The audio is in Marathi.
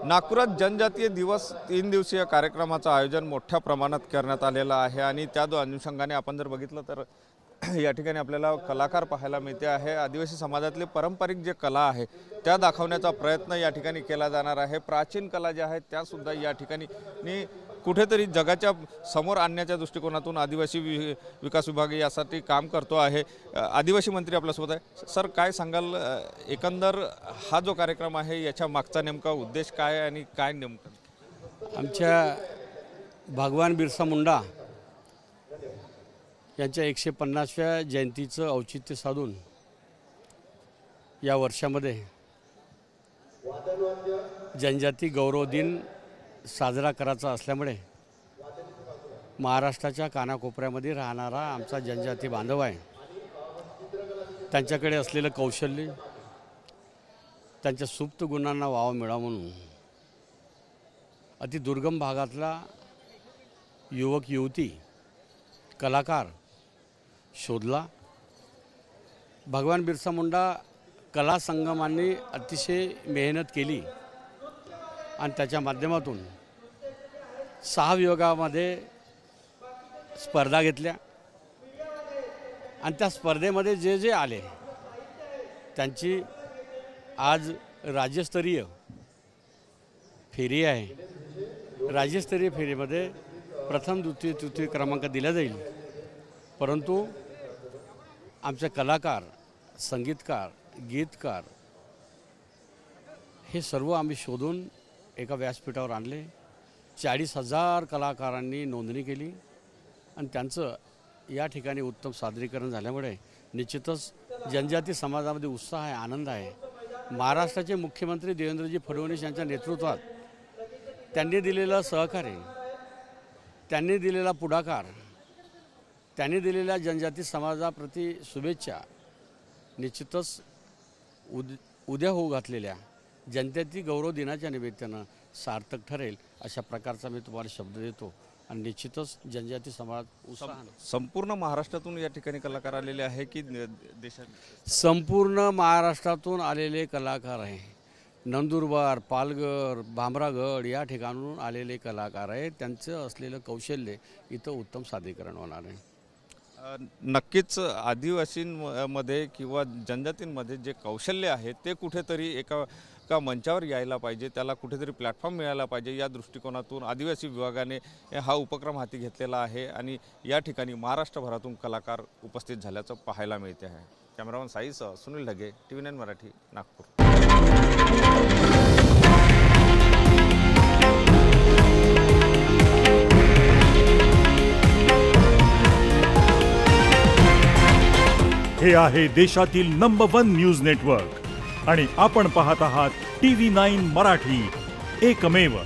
नागपुरात जनजातीय दिवस 3 दिवसीय कार्यक्रमाचं आयोजन मोठ्या प्रमाणात करण्यात आलेलं आहे आणि त्या अनुषंगाने आपण जर बघितलं तर या ठिकाणी आपल्याला कलाकार पाहायला मिळते आहे। आदिवासी समाजातले पारंपरिक जे कला आहे त्या दाखवण्याचा प्रयत्न या ठिकाणी केला जाणार आहे। प्राचीन कला ज्या आहेत त्या सुद्धा या ठिकाणी कुठेतरी जगाच्या समोर आणण्याच्या दृष्टिकोनातून आदिवासी विकास विभाग यासाठी काम करतो आहे। आदिवासी मंत्री आपल्यासोबत आहे। सर, काय सांगाल, एकंदर हा जो कार्यक्रम आहे याच्या मागचा नेमका उद्देश काय आहे आणि काय नेमकं? आमच्या भगवान बिरसा मुंडा यांच्या 150व्या जयंतीचं औचित्य साधून या वर्षामध्ये जनजाती गौरव दिन साजरा करायचा असल्यामुळे महाराष्ट्राच्या कानाकोपऱ्यामध्ये राहणारा आमचा जनजाती बांधव आहे, त्यांच्याकडे असलेलं कौशल्य, त्यांच्या सुप्त गुणांना वाव मिळावा म्हणून अति दुर्गम भागातला युवक युवती कलाकार शोधला। भगवान बिरसा मुंडा कला संगमांनी अतिशय मेहनत केली आणि त्याच्या माध्यमातून 6 विभागामध्ये स्पर्धा घेतल्या आणि त्या स्पर्धेमध्ये जे जे आले त्यांची आज राज्यस्तरीय फेरी आहे। राज्यस्तरीय फेरीमध्ये प्रथम द्वितीय तृतीय क्रमांक दिला जाईल, परंतु आमचे कलाकार, संगीतकार, गीतकार हे सर्व आम्ही शोधून एका व्यासपीठावर आणले। 40,000 कलाकारांनी नोंदणी केली आणि त्यांचं या ठिकाणी उत्तम सादरीकरण झाल्यामुळे निश्चितच जनजाती समाजामध्ये उत्साह आहे, आनंद आहे। महाराष्ट्राचे मुख्यमंत्री देवेंद्रजी फडणवीस यांच्या नेतृत्वात त्यांनी दिलेलं सहकार्य, त्यांनी दिलेला पुढाकार, त्यांनी दिलेल्या जनजाती समाजाप्रती शुभेच्छा निश्चितच उद्या होऊ घातलेल्या जनजाती गौरव दिनाच्या निमित्तानं सार्थक ठरेल अशा प्रकारचा मी तुम्हाला शब्द देतो आणि निश्चितच जनजाती समाज संपूर्ण महाराष्ट्रातून या ठिकाणी कलाकार आलेले आहे की देशात? संपूर्ण महाराष्ट्रातून आलेले कलाकार आहे। नंदुरबार, पालघर, भामरागड या ठिकाणून आलेले कलाकार आहेत। त्यांचं असलेलं कौशल्य इथं उत्तम सादरीकरण होणार आहे। नक्कीच आदिवासींमध्ये किंवा जनजातींमध्ये जे कौशल्य आहे ते कुठेतरी एका मंचावर यायला पाहिजे, त्याला कुठेतरी प्लॅटफॉर्म मिळाला पाहिजे या दृष्टिकोनातून आदिवासी विभागाने हा उपक्रम हाती घेतलेला आहे आणि या ठिकाणी महाराष्ट्रभरातून कलाकार उपस्थित झाल्याचं पाहायला मिळते आहे। कॅमेरामन साईसह सुनील ढगे, TV9 मराठी, नागपूर। हे आहे देशातील नंबर 1 न्यूज नेटवर्क आणि आपण पाहत आहात TV9 मराठी, एकमेव।